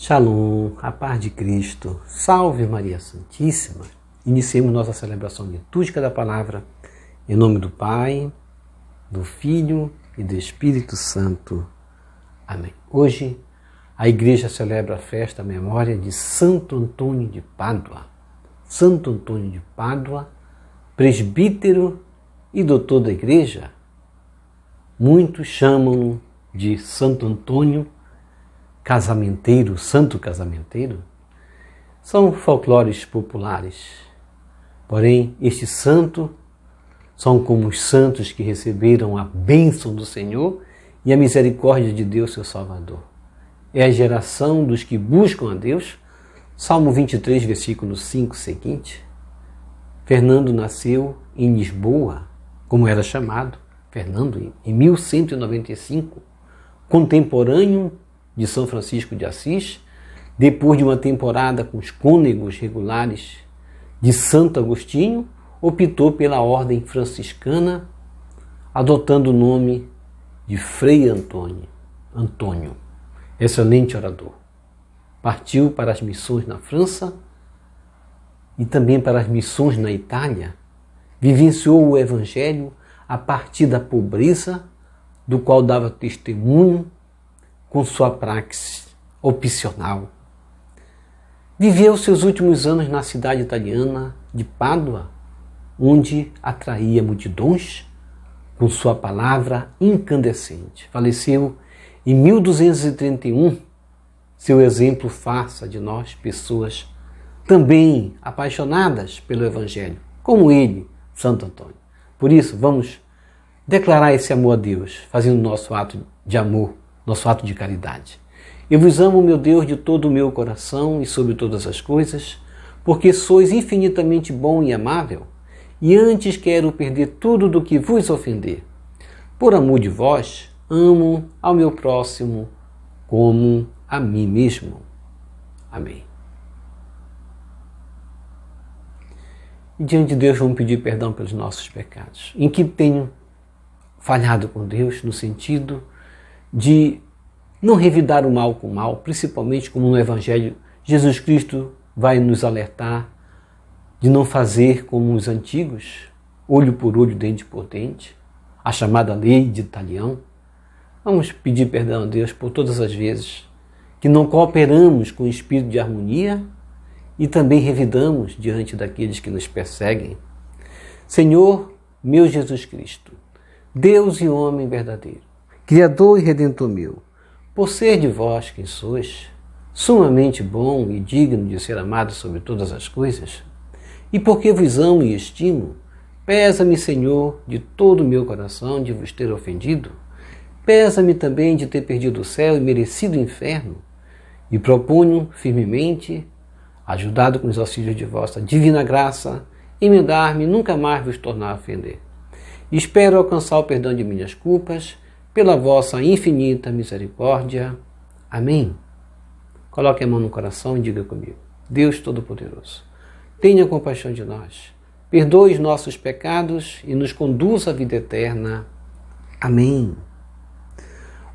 Shalom, a paz de Cristo, salve Maria Santíssima. Iniciemos nossa celebração litúrgica da palavra, em nome do Pai, do Filho e do Espírito Santo. Amém. Hoje, a Igreja celebra a festa à memória de Santo Antônio de Pádua. Santo Antônio de Pádua, presbítero e doutor da Igreja. Muitos chamam-no de Santo Antônio casamenteiro, santo casamenteiro. São folclores populares. Porém, este santo são como os santos que receberam a bênção do Senhor e a misericórdia de Deus, seu Salvador. É a geração dos que buscam a Deus. Salmo 23, versículo 5 seguinte. Fernando nasceu em Lisboa, como era chamado, Fernando, em 1195, contemporâneo de São Francisco de Assis, depois de uma temporada com os cônegos regulares de Santo Agostinho, optou pela ordem franciscana, adotando o nome de Frei Antônio, excelente orador. Partiu para as missões na França e também para as missões na Itália. Vivenciou o Evangelho a partir da pobreza, do qual dava testemunho com sua praxe opcional. Viveu seus últimos anos na cidade italiana de Pádua, onde atraía multidões com sua palavra incandescente. Faleceu em 1231. Seu exemplo faça de nós pessoas também apaixonadas pelo Evangelho, como ele, Santo Antônio. Por isso, vamos declarar esse amor a Deus, fazendo nosso ato de amor, nosso ato de caridade. Eu vos amo, meu Deus, de todo o meu coração e sobre todas as coisas, porque sois infinitamente bom e amável, e antes quero perder tudo do que vos ofender. Por amor de vós, amo ao meu próximo como a mim mesmo. Amém. E diante de Deus vamos pedir perdão pelos nossos pecados, em que tenho falhado com Deus no sentido de não revidar o mal com o mal, principalmente como no Evangelho Jesus Cristo vai nos alertar de não fazer como os antigos, olho por olho, dente por dente, a chamada lei de Talião. Vamos pedir perdão a Deus por todas as vezes que não cooperamos com o espírito de harmonia e também revidamos diante daqueles que nos perseguem. Senhor, meu Jesus Cristo, Deus e homem verdadeiro, Criador e Redentor meu, por ser de vós quem sois, sumamente bom e digno de ser amado sobre todas as coisas, e porque vos amo e estimo, pesa-me, Senhor, de todo o meu coração de vos ter ofendido, pesa-me também de ter perdido o céu e merecido o inferno, e proponho firmemente, ajudado com os auxílios de vossa divina graça, emendar-me e nunca mais vos tornar a ofender. Espero alcançar o perdão de minhas culpas, pela vossa infinita misericórdia. Amém. Coloque a mão no coração e diga comigo: Deus Todo-Poderoso, tenha compaixão de nós, perdoe os nossos pecados e nos conduza à vida eterna. Amém.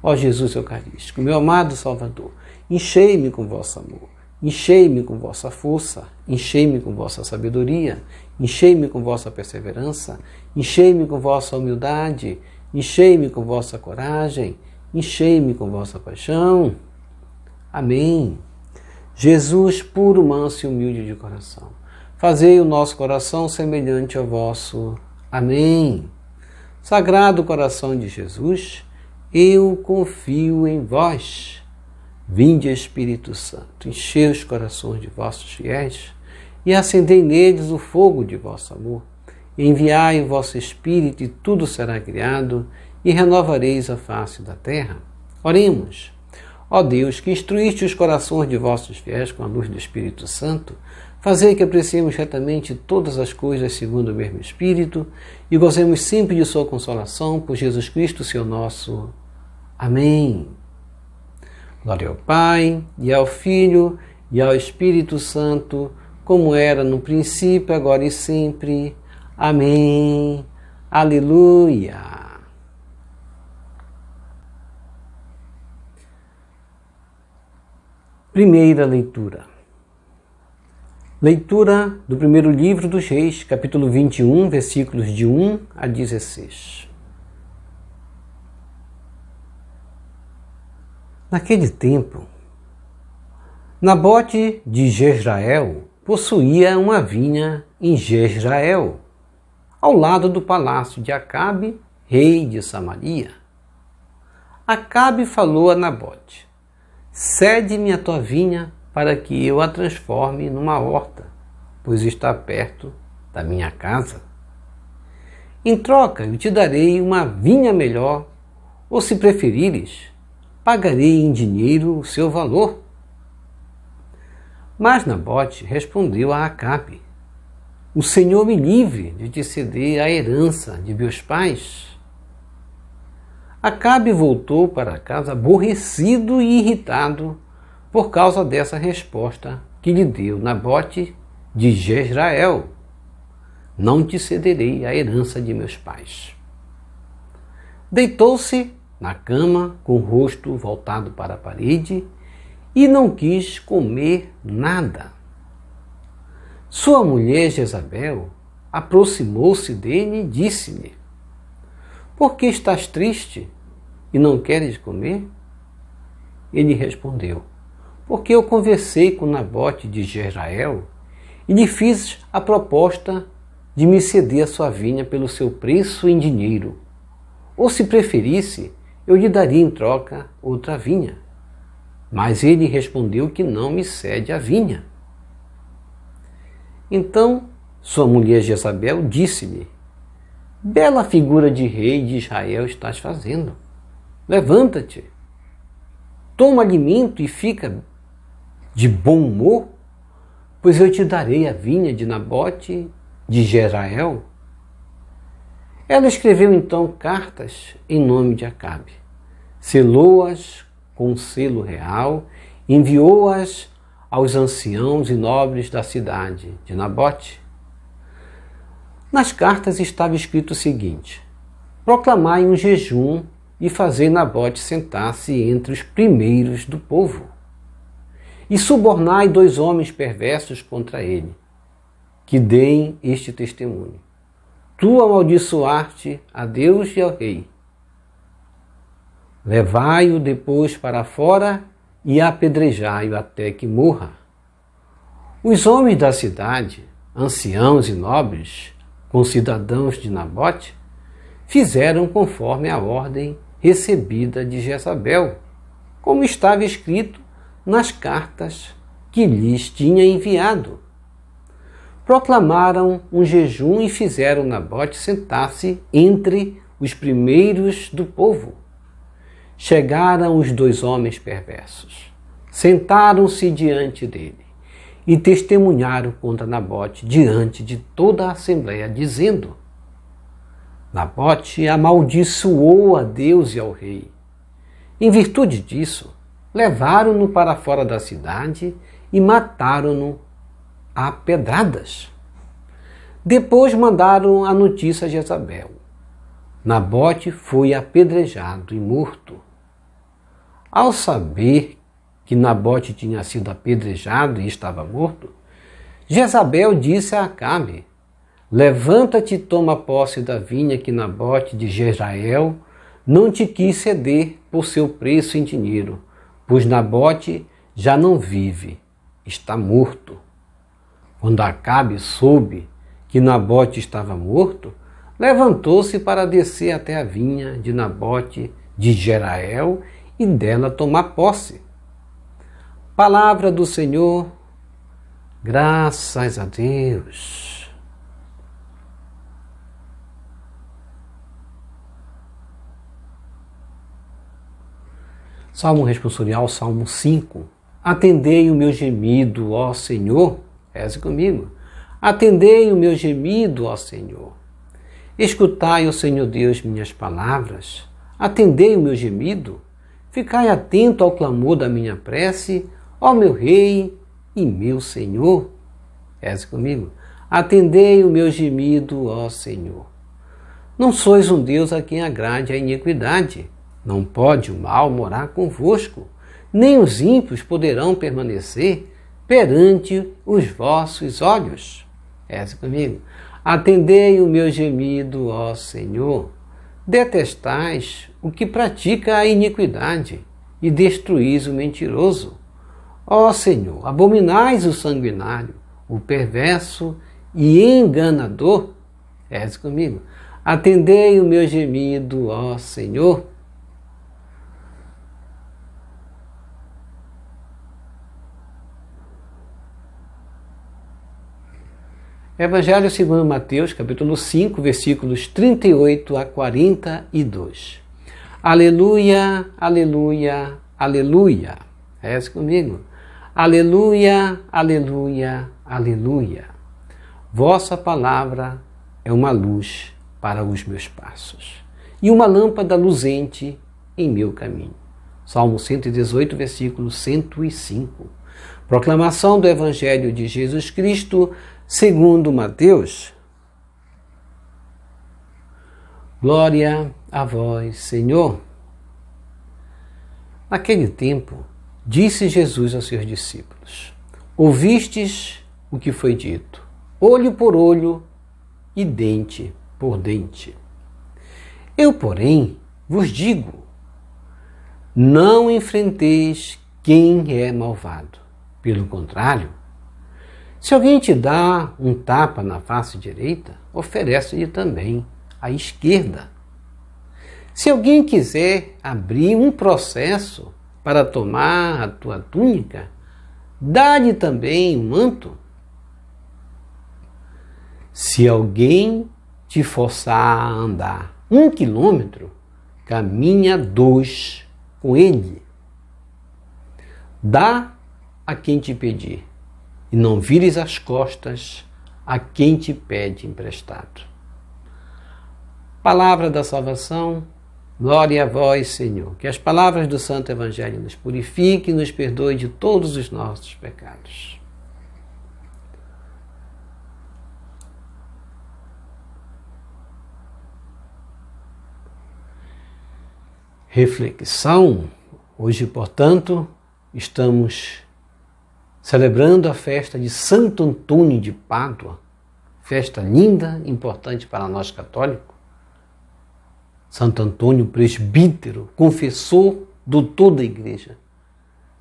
Ó Jesus Eucarístico, meu amado Salvador, enchei-me com vosso amor, enchei-me com vossa força, enchei-me com vossa sabedoria, enchei-me com vossa perseverança, enchei-me com vossa humildade, enchei-me com vossa coragem, enchei-me com vossa paixão. Amém. Jesus, puro, manso e humilde de coração, fazei o nosso coração semelhante ao vosso. Amém. Sagrado coração de Jesus, eu confio em vós. Vinde, Espírito Santo, enchei os corações de vossos fiéis e acendei neles o fogo de vosso amor. Enviai o vosso Espírito e tudo será criado e renovareis a face da terra. Oremos. Ó Deus, que instruíste os corações de vossos fiéis com a luz do Espírito Santo, fazei que apreciemos retamente todas as coisas segundo o mesmo Espírito e gozemos sempre de sua consolação por Jesus Cristo, seu nosso. Amém. Glória ao Pai, e ao Filho, e ao Espírito Santo, como era no princípio, agora e sempre. Amém. Aleluia. Primeira leitura. Leitura do primeiro livro dos Reis, capítulo 21, versículos de 1 a 16. Naquele tempo, Nabote de Jezrael possuía uma vinha em Jezrael, ao lado do palácio de Acabe, rei de Samaria. Acabe falou a Nabote: cede-me a tua vinha para que eu a transforme numa horta, pois está perto da minha casa. Em troca, eu te darei uma vinha melhor, ou se preferires, pagarei em dinheiro o seu valor. Mas Nabote respondeu a Acabe: o Senhor me livre de te ceder a herança de meus pais. Acabe voltou para casa aborrecido e irritado por causa dessa resposta que lhe deu Nabote de Jezrael: não te cederei a herança de meus pais. Deitou-se na cama com o rosto voltado para a parede e não quis comer nada. Sua mulher Jezabel aproximou-se dele e disse-lhe: por que estás triste e não queres comer? Ele respondeu: porque eu conversei com Nabote de Jezrael e lhe fiz a proposta de me ceder a sua vinha pelo seu preço em dinheiro. Ou se preferisse, eu lhe daria em troca outra vinha. Mas ele respondeu que não me cede a vinha. Então sua mulher Jezabel disse-lhe: bela figura de rei de Israel estás fazendo. Levanta-te, toma alimento e fica de bom humor, pois eu te darei a vinha de Nabote de Jezrael. Ela escreveu então cartas em nome de Acabe, selou-as com selo real, enviou-as aos anciãos e nobres da cidade de Nabote. Nas cartas estava escrito o seguinte: proclamai um jejum e fazei Nabote sentar-se entre os primeiros do povo, e subornai 2 homens perversos contra ele, que deem este testemunho: tu amaldiçoaste a Deus e ao rei. Levai-o depois para fora e apedrejai-o até que morra. Os homens da cidade, anciãos e nobres, concidadãos de Nabote, fizeram conforme a ordem recebida de Jezabel, como estava escrito nas cartas que lhes tinha enviado. Proclamaram um jejum e fizeram Nabote sentar-se entre os primeiros do povo. Chegaram os 2 homens perversos, sentaram-se diante dele e testemunharam contra Nabote diante de toda a assembleia, dizendo: Nabote amaldiçoou a Deus e ao rei. Em virtude disso, levaram-no para fora da cidade e mataram-no a pedradas. Depois mandaram a notícia a Jezabel: Nabote foi apedrejado e morto. Ao saber que Nabote tinha sido apedrejado e estava morto, Jezabel disse a Acabe: levanta-te e toma posse da vinha que Nabote de Jezrael não te quis ceder por seu preço em dinheiro, pois Nabote já não vive, está morto. Quando Acabe soube que Nabote estava morto, levantou-se para descer até a vinha de Nabote de Jezrael e dela tomar posse. Palavra do Senhor, graças a Deus. Salmo responsorial, Salmo 5. Atendei o meu gemido, ó Senhor. Reze comigo. Atendei o meu gemido, ó Senhor. Escutai, ó Senhor Deus, minhas palavras. Atendei o meu gemido. Ficai atento ao clamor da minha prece, ó meu Rei e meu Senhor. Reze comigo. Atendei o meu gemido, ó Senhor. Não sois um Deus a quem agrade a iniquidade. Não pode o mal morar convosco. nem os ímpios poderão permanecer perante os vossos olhos. Reze comigo. Atendei o meu gemido, ó Senhor. Detestais o que pratica a iniquidade e destruís o mentiroso. Ó Senhor, abominais o sanguinário, o perverso e enganador. Reze comigo. Atendei o meu gemido, ó Senhor. Evangelho segundo Mateus, capítulo 5, versículos 38 a 42. Aleluia, aleluia, aleluia. Reze comigo. Aleluia, aleluia, aleluia. Vossa palavra é uma luz para os meus passos e uma lâmpada luzente em meu caminho. Salmo 118, versículo 105. Proclamação do Evangelho de Jesus Cristo segundo Mateus. Glória a vós, Senhor. Naquele tempo, disse Jesus aos seus discípulos: ouvistes o que foi dito, olho por olho e dente por dente. Eu, porém, vos digo, não enfrenteis quem é malvado. Pelo contrário, se alguém te dá um tapa na face direita, oferece-lhe também a esquerda. Se alguém quiser abrir um processo para tomar a tua túnica, dá-lhe também um manto. Se alguém te forçar a andar 1 quilômetro, caminha 2 com ele. Dá a quem te pedir, e não vires as costas a quem te pede emprestado. Palavra da salvação, glória a vós, Senhor. Que as palavras do Santo Evangelho nos purifiquem e nos perdoe de todos os nossos pecados. Reflexão. Hoje, portanto, estamos celebrando a festa de Santo Antônio de Pádua, festa linda, importante para nós católicos. Santo Antônio, presbítero, confessor, doutor da Igreja.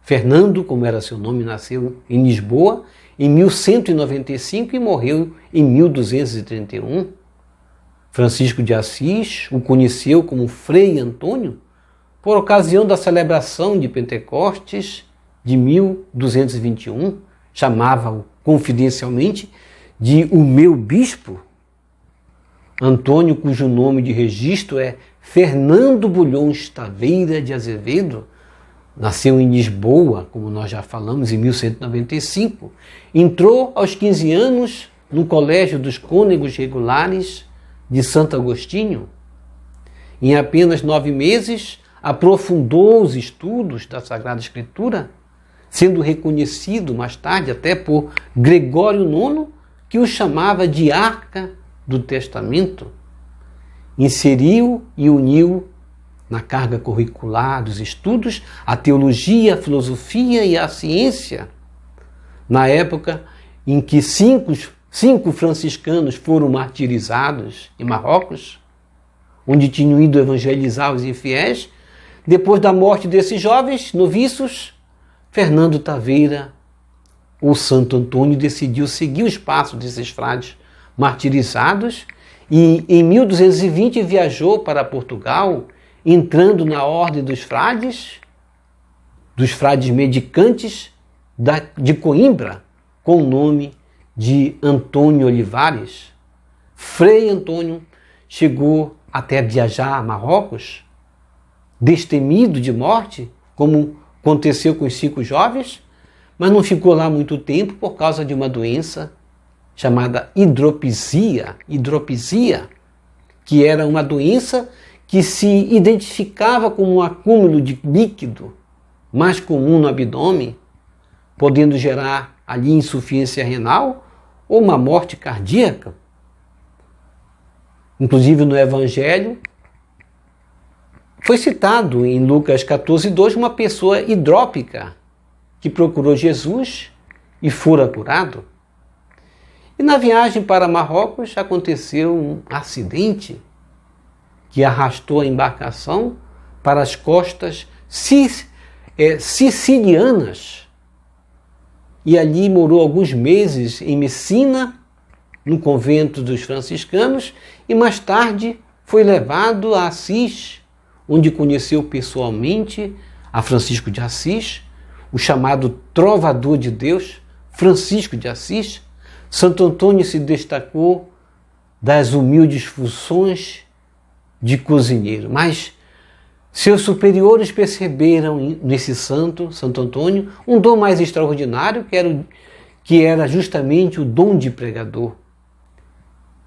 Fernando, como era seu nome, nasceu em Lisboa em 1195 e morreu em 1231. Francisco de Assis o conheceu como Frei Antônio por ocasião da celebração de Pentecostes de 1221, chamava-o confidencialmente de o meu bispo. Antônio, cujo nome de registro é Fernando Bulhões Taveira de Azevedo, nasceu em Lisboa, como nós já falamos, em 1195. Entrou aos 15 anos no Colégio dos Cônegos Regulares de Santo Agostinho. Em apenas 9 meses, aprofundou os estudos da Sagrada Escritura, sendo reconhecido mais tarde até por Gregório IX, que o chamava de Arca do Testamento. Inseriu e uniu na carga curricular dos estudos a teologia, a filosofia e a ciência. Na época em que cinco franciscanos foram martirizados em Marrocos, onde tinham ido evangelizar os infiéis, depois da morte desses jovens noviços, Fernando Taveira, ou Santo Antônio, decidiu seguir os passos desses frades martirizados e em 1220 viajou para Portugal, entrando na ordem dos frades medicantes de Coimbra, com o nome de Antônio Olivares. Frei Antônio chegou até viajar a Marrocos, destemido de morte, como aconteceu com os 5 jovens, mas não ficou lá muito tempo por causa de uma doença chamada hidropisia, que era uma doença que se identificava como um acúmulo de líquido mais comum no abdômen, podendo gerar ali insuficiência renal ou uma morte cardíaca. Inclusive no Evangelho, Foi citado em Lucas 14:2 uma pessoa hidrópica que procurou Jesus e fora curado. E na viagem para Marrocos aconteceu um acidente que arrastou a embarcação para as costas sicilianas. E ali morou alguns meses em Messina, no convento dos franciscanos, e mais tarde foi levado a Assis, onde conheceu pessoalmente a Francisco de Assis, o chamado trovador de Deus, Francisco de Assis. Santo Antônio se destacou das humildes funções de cozinheiro, mas seus superiores perceberam nesse santo, Santo Antônio, um dom mais extraordinário, que era justamente o dom de pregador.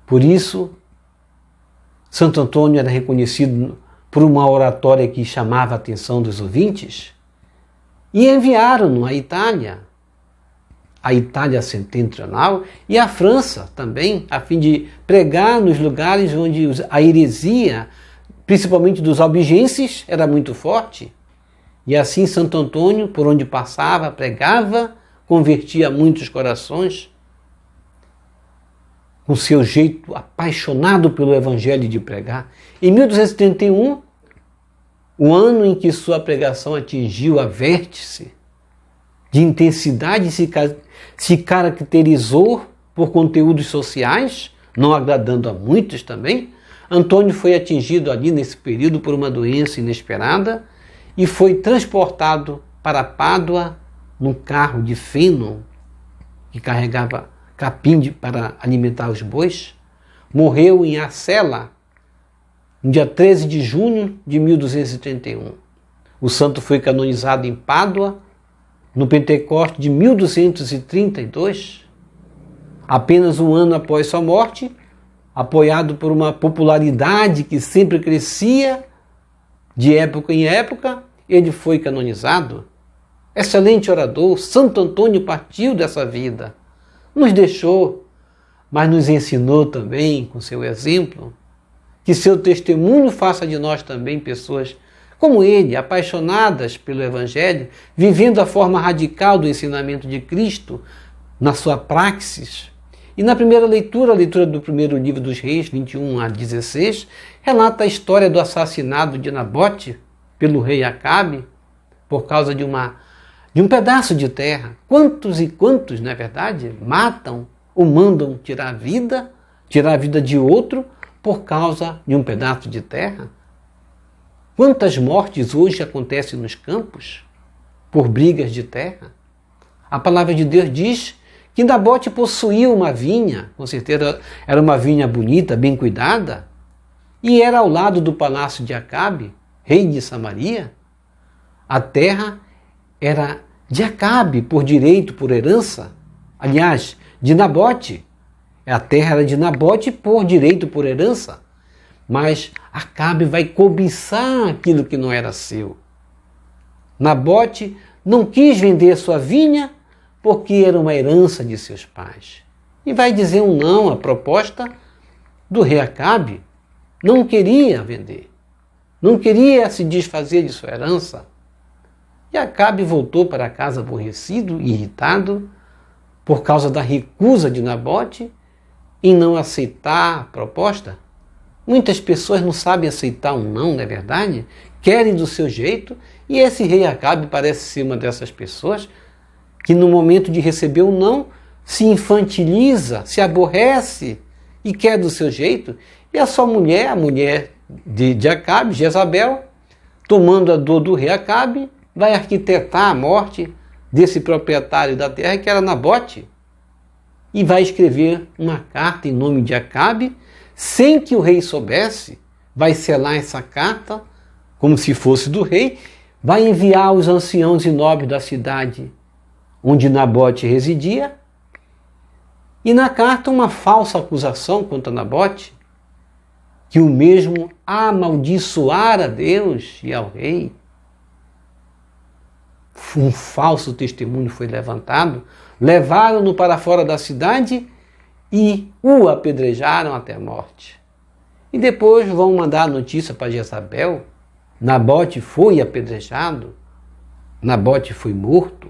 Por isso, Santo Antônio era reconhecido por uma oratória que chamava a atenção dos ouvintes, e enviaram-no à Itália setentrional e à França também, a fim de pregar nos lugares onde a heresia, principalmente dos albigenses, era muito forte. E assim Santo Antônio, por onde passava, pregava, convertia muitos corações, com seu jeito apaixonado pelo evangelho de pregar. Em 1231, o ano em que sua pregação atingiu a vértice de intensidade, se caracterizou por conteúdos sociais, não agradando a muitos também. Antônio foi atingido ali nesse período por uma doença inesperada e foi transportado para Pádua num carro de feno que carregava capim para alimentar os bois. Morreu em Arcela, no dia 13 de junho de 1231. O santo foi canonizado em Pádua no Pentecoste de 1232, apenas um ano após sua morte, apoiado por uma popularidade que sempre crescia de época em época, ele foi canonizado. Excelente orador, Santo Antônio partiu dessa vida, nos deixou, mas nos ensinou também, com seu exemplo, que seu testemunho faça de nós também pessoas como ele, apaixonadas pelo Evangelho, vivendo a forma radical do ensinamento de Cristo na sua praxis. E na primeira leitura, a leitura do primeiro livro dos Reis, 21-16, relata a história do assassinato de Nabote pelo rei Acabe, por causa de um pedaço de terra. Quantos e quantos, na verdade, matam ou mandam tirar a vida de outro por causa de um pedaço de terra? Quantas mortes hoje acontecem nos campos por brigas de terra? A palavra de Deus diz que Nabote possuía uma vinha, com certeza era uma vinha bonita, bem cuidada, e era ao lado do palácio de Acabe, rei de Samaria. A terra era de Acabe por direito, por herança. Aliás, de Nabote. A terra era de Nabote por direito, por herança. Mas Acabe vai cobiçar aquilo que não era seu. Nabote não quis vender sua vinha porque era uma herança de seus pais. E vai dizer um não à proposta do rei Acabe. Não queria vender. Não queria se desfazer de sua herança. E Acabe voltou para casa aborrecido e irritado por causa da recusa de Nabote em não aceitar a proposta. Muitas pessoas não sabem aceitar um não, não é verdade? Querem do seu jeito, e esse rei Acabe parece ser uma dessas pessoas que no momento de receber um não se infantiliza, se aborrece e quer do seu jeito. E a sua mulher, a mulher de Acabe, Jezabel, tomando a dor do rei Acabe, vai arquitetar a morte desse proprietário da terra que era Nabote e vai escrever uma carta em nome de Acabe, sem que o rei soubesse, vai selar essa carta como se fosse do rei, vai enviar aos anciãos e nobres da cidade onde Nabote residia, e na carta uma falsa acusação contra Nabote, que o mesmo amaldiçoara a Deus e ao rei. Um falso testemunho foi levantado, levaram-no para fora da cidade e o apedrejaram até a morte. E depois vão mandar a notícia para Jezabel, Nabote foi apedrejado, Nabote foi morto,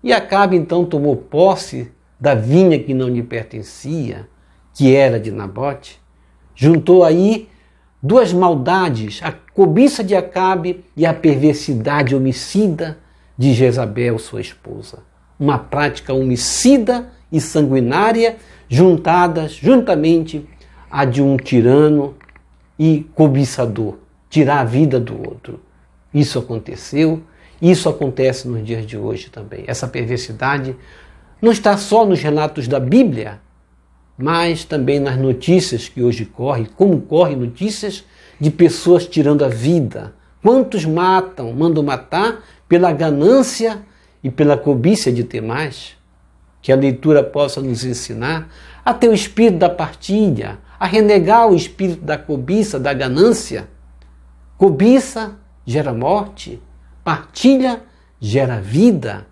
e Acabe então tomou posse da vinha que não lhe pertencia, que era de Nabote. Juntou aí duas maldades, a cobiça de Acabe e a perversidade homicida de Jezabel, sua esposa. Uma prática homicida e sanguinária juntadas juntamente a de um tirano e cobiçador, tirar a vida do outro. Isso aconteceu, isso acontece nos dias de hoje também. Essa perversidade não está só nos relatos da Bíblia, mas também nas notícias que hoje correm, como correm notícias de pessoas tirando a vida. Quantos matam, mandam matar pela ganância e pela cobiça de ter mais? Que a leitura possa nos ensinar a ter o espírito da partilha, a renegar o espírito da cobiça, da ganância. Cobiça gera morte, partilha gera vida.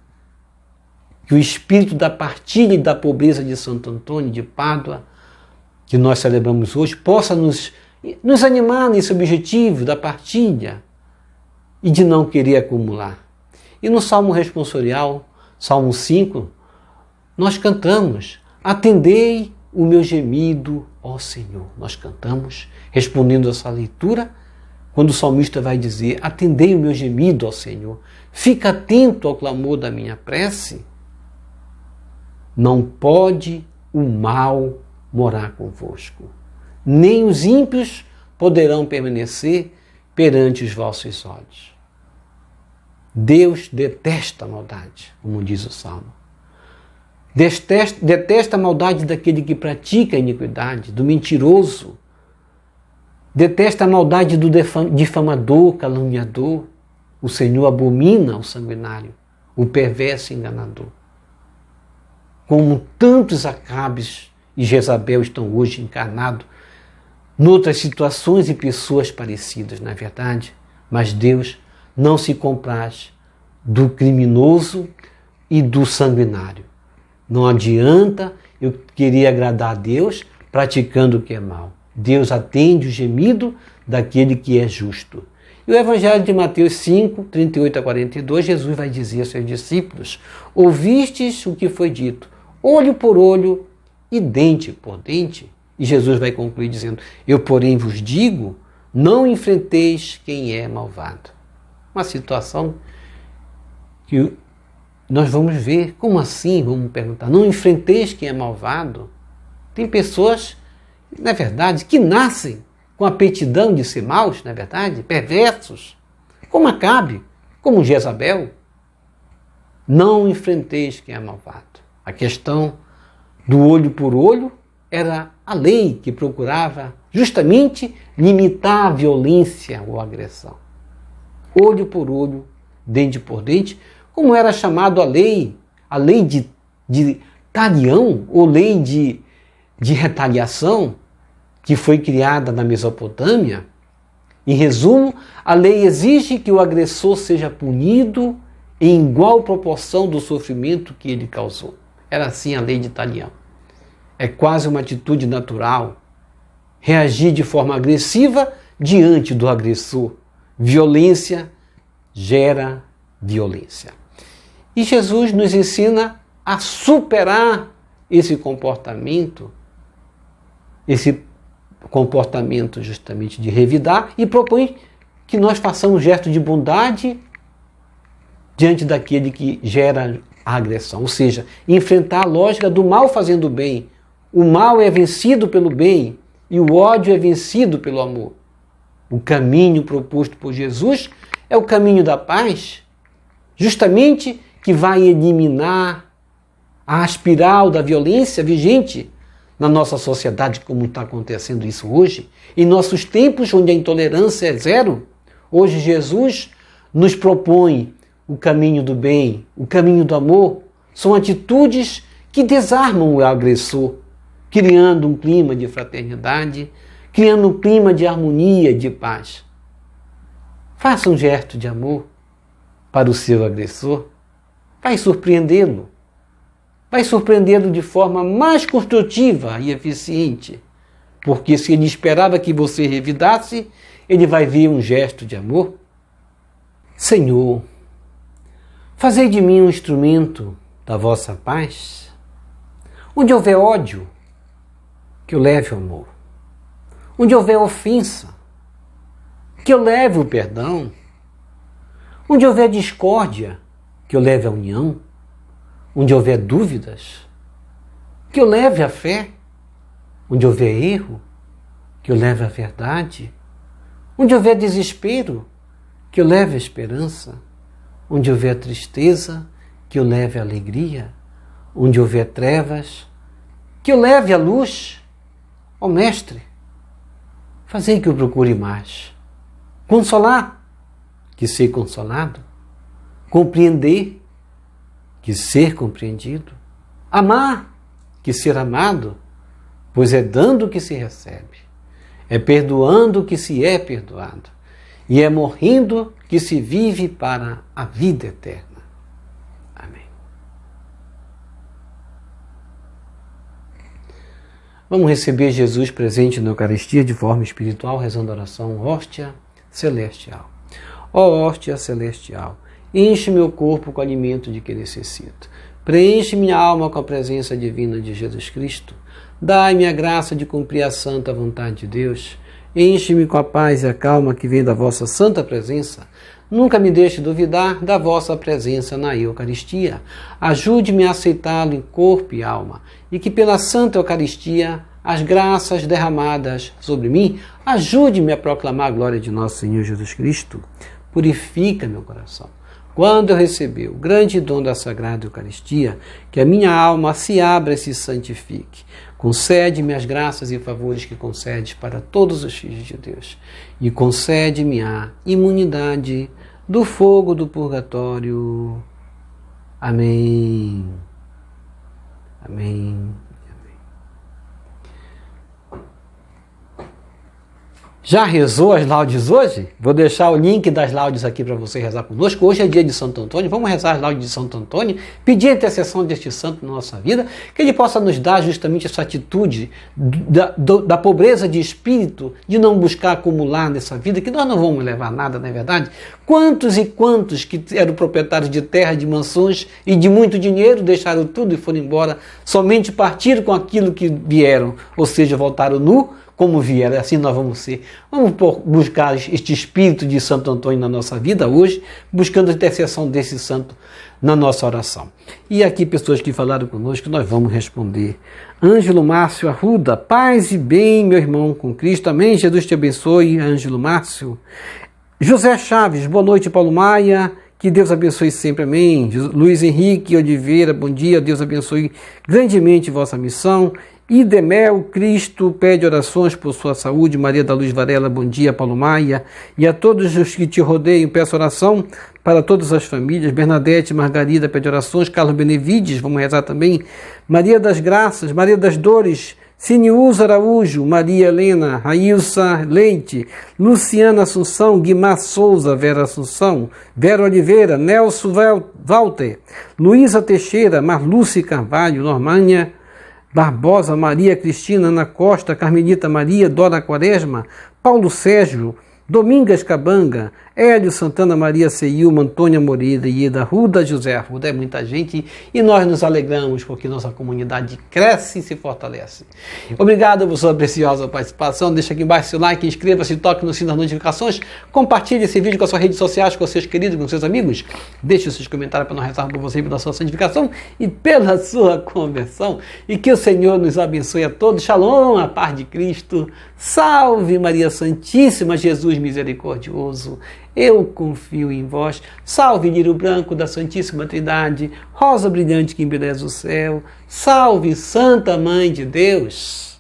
Que o espírito da partilha e da pobreza de Santo Antônio de Pádua, que nós celebramos hoje, possa nos animar nesse objetivo da partilha e de não querer acumular. E no Salmo responsorial, Salmo 5, nós cantamos: atendei o meu gemido, ó Senhor. Nós cantamos, respondendo a essa leitura, quando o salmista vai dizer: atendei o meu gemido, ó Senhor. Fica atento ao clamor da minha prece. Não pode o mal morar convosco, nem os ímpios poderão permanecer perante os vossos olhos. Deus detesta a maldade, como diz o Salmo. Detesta a maldade daquele que pratica a iniquidade, do mentiroso. Detesta a maldade do difamador, caluniador. O Senhor abomina o sanguinário, o perverso e enganador. Como tantos Acabes e Jezabel estão hoje encarnados noutras situações e pessoas parecidas, na verdade, mas Deus não se compraz do criminoso e do sanguinário. Não adianta eu querer agradar a Deus praticando o que é mal. Deus atende o gemido daquele que é justo. E o Evangelho de Mateus 5, 38 a 42, Jesus vai dizer aos seus discípulos: ouvistes o que foi dito, olho por olho e dente por dente. E Jesus vai concluir dizendo: eu, porém, vos digo, não enfrenteis quem é malvado. Uma situação que nós vamos ver. Como assim? Vamos perguntar. Não enfrenteis quem é malvado? Tem pessoas, na verdade, que nascem com a aptidão de ser maus, na verdade, perversos, como Acabe, como Jezabel. Não enfrenteis quem é malvado. A questão do olho por olho era a lei que procurava justamente limitar a violência ou a agressão. Olho por olho, dente por dente, como era chamado a lei de talião, ou lei de retaliação, que foi criada na Mesopotâmia. Em resumo, a lei exige que o agressor seja punido em igual proporção do sofrimento que ele causou. Era assim a lei de talião. É quase uma atitude natural reagir de forma agressiva diante do agressor. Violência gera violência. E Jesus nos ensina a superar esse comportamento justamente de revidar, e propõe que nós façamos gesto de bondade diante daquele que gera a agressão. Ou seja, enfrentar a lógica do mal fazendo bem. O mal é vencido pelo bem e o ódio é vencido pelo amor. O caminho proposto por Jesus é o caminho da paz, justamente que vai eliminar a espiral da violência vigente na nossa sociedade, como está acontecendo isso hoje. Em nossos tempos, onde a intolerância é zero, hoje Jesus nos propõe o caminho do bem, o caminho do amor. São atitudes que desarmam o agressor, criando um clima de fraternidade, criando um clima de harmonia e de paz. Faça um gesto de amor para o seu agressor. Vai surpreendê-lo. Vai surpreendê-lo de forma mais construtiva e eficiente. Porque se ele esperava que você revidasse, ele vai ver um gesto de amor? Senhor, fazei de mim um instrumento da vossa paz. Onde houver ódio, que eu leve o amor. Onde houver ofensa, que eu leve o perdão. Onde houver discórdia, que eu leve a união. Onde houver dúvidas, que eu leve a fé. Onde houver erro, que eu leve a verdade. Onde houver desespero, que eu leve a esperança. Onde houver tristeza, que eu leve a alegria. Onde houver trevas, que eu leve a luz. Ó Mestre, fazei que eu procure mais. Consolar, que ser consolado. Compreender, que ser compreendido. Amar, que ser amado, pois é dando que se recebe. É perdoando que se é perdoado. E é morrendo que se vive para a vida eterna. Amém. Vamos receber Jesus presente na Eucaristia de forma espiritual, rezando a oração Hóstia Celestial. Ó hóstia celestial, enche meu corpo com o alimento de que necessito. Preenche minha alma com a presença divina de Jesus Cristo. Dai-me a graça de cumprir a santa vontade de Deus. Enche-me com a paz e a calma que vem da vossa santa presença. Nunca me deixe duvidar da vossa presença na Eucaristia. Ajude-me a aceitá-lo em corpo e alma, e que pela Santa Eucaristia, as graças derramadas sobre mim, ajude-me a proclamar a glória de nosso Senhor Jesus Cristo. Purifica meu coração. Quando eu receber o grande dom da Sagrada Eucaristia, que a minha alma se abra e se santifique. Concede-me as graças e favores que concedes para todos os filhos de Deus. E concede-me a imunidade do fogo do purgatório. Amém. Amém. Já rezou as laudes hoje? Vou deixar o link das laudes aqui para você rezar conosco. Hoje é dia de Santo Antônio. Vamos rezar as laudes de Santo Antônio, pedir a intercessão deste santo na nossa vida, que ele possa nos dar justamente essa atitude da pobreza de espírito, de não buscar acumular nessa vida, que nós não vamos levar nada, não é verdade? Quantos e quantos que eram proprietários de terra, de mansões e de muito dinheiro, deixaram tudo e foram embora, somente partiram com aquilo que vieram, ou seja, voltaram nu, como vieram, assim nós vamos ser. Vamos buscar este espírito de Santo Antônio na nossa vida hoje, buscando a intercessão desse santo na nossa oração. E aqui pessoas que falaram conosco, nós vamos responder. Ângelo Márcio Arruda, paz e bem, meu irmão com Cristo, amém, Jesus te abençoe, Ângelo Márcio. José Chaves, boa noite, Paulo Maia, que Deus abençoe sempre, amém. Luiz Henrique Oliveira, bom dia, Deus abençoe grandemente vossa missão. Idemel Cristo pede orações por sua saúde. Maria da Luz Varela, bom dia, Paulo Maia. E a todos os que te rodeiam, peço oração para todas as famílias. Bernadette Margarida pede orações. Carlos Benevides, vamos rezar também. Maria das Graças, Maria das Dores, Siniúza Araújo, Maria Helena, Railsa Leite, Luciana Assunção, Guimar Souza, Vera Assunção, Vera Oliveira, Nelson Walter, Luísa Teixeira, Marluce Carvalho, Normânia Barbosa, Maria Cristina, Ana Costa, Carmelita Maria, Dora Quaresma, Paulo Sérgio, Domingas Cabanga, Hélio Santana Maria Ceilma, Antônia Moreira, Ieda Ruda, José Arruda, é muita gente e nós nos alegramos porque nossa comunidade cresce e se fortalece. Obrigado por sua preciosa participação, deixa aqui embaixo seu like, inscreva-se, toque no sino das notificações, compartilhe esse vídeo com as suas redes sociais, com seus queridos, com seus amigos, deixe os seus comentários para nós rezarmos por você e pela sua santificação e pela sua conversão e que o Senhor nos abençoe a todos. Shalom, a paz de Cristo, salve Maria Santíssima, Jesus misericordioso, eu confio em vós. Salve, lírio branco da Santíssima Trindade, rosa brilhante que embeleza o céu. Salve, Santa Mãe de Deus.